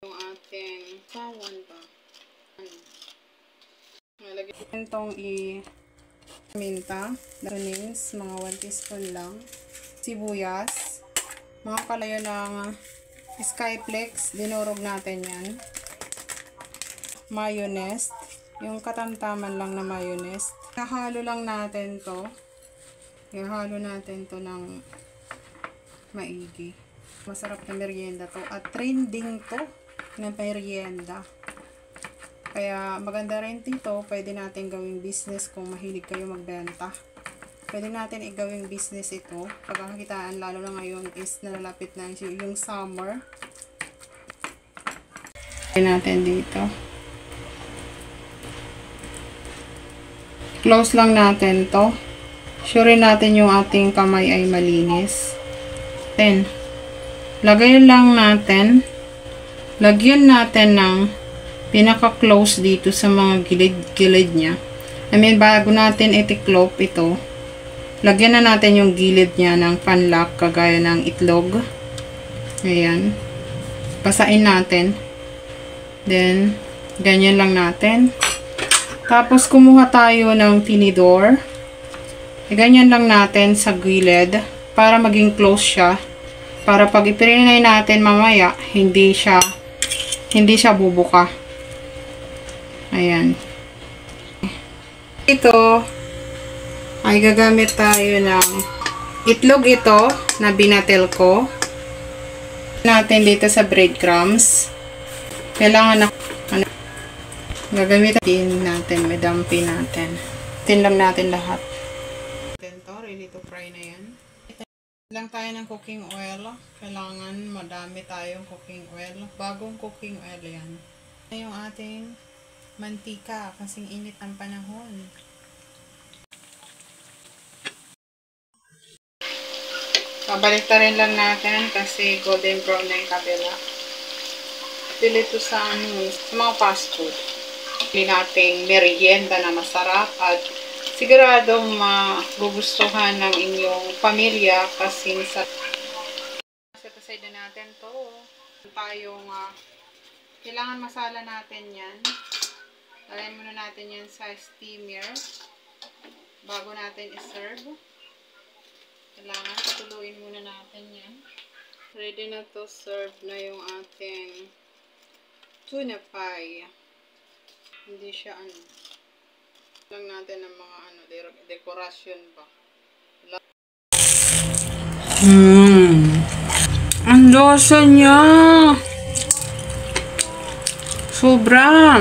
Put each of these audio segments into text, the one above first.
yung ating sawan ba. Nalagyan itong minta, daunings, mga 1 teaspoon lang. Sibuyas, mga kalayo ng skyflex, dinurog natin yan. Mayonnaise, yung katamtaman lang na mayonnaise. Ihalo lang natin to. Ihalo natin to ng maigi. Masarap na merienda to. At trending to na merienda. Kaya maganda rin dito, pwede natin gawing business kung mahilig kayo magbenta. Pwede natin igawing business ito. Pagkakakitaan, lalo na ngayon is nalalapit na yung summer. Pwede natin dito. Close lang natin to. Sure natin yung ating kamay ay malinis. Then, lagyan natin ng pinaka-close dito sa mga gilid-gilid niya. I mean, bago natin itiklop ito, lagyan na natin yung gilid niya ng panlock kagaya ng itlog. Ayan. Basain natin. Then, ganyan lang natin. Tapos, kumuha tayo ng tinidor. Ganyan lang natin sa gilid para maging close siya. Para pag ipirinay natin mamaya, hindi siya bubuka. Ayan. Ito ay gagamit tayo ng itlog ito na binatil ko. Natin dito sa breadcrumbs. Kailangan na gagamitin natin, may dampi natin. Tinlam natin lahat. Ito, ready to fry na yan. Lang tayo ng cooking oil. Kailangan madami tayong cooking oil. Bagong cooking oil yan. Yung ating mantika kasing init ang panahon. Pabalik na rin lang natin kasi golden brown na yung kabila. Pili ito sa mga fast food. Pili nating merienda na masarap at siguradong magugustuhan ng inyong pamilya kasi sa set aside na natin to. Tayong kailangan masala natin yan. Lagyan muna natin yan sa steamer bago natin i-serve. Kailangan patuluin muna natin yan. Ready na to, serve na yung ating tuna pie. Hindi siya lang natin ng mga dekorasyon ba. Ang lasa niya. Sobra.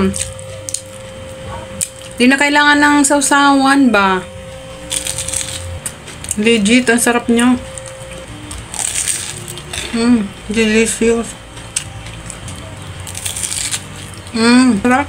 Di na kailangan ng sausawan ba? Legit, ang sarap niya. Delicious. Sarap.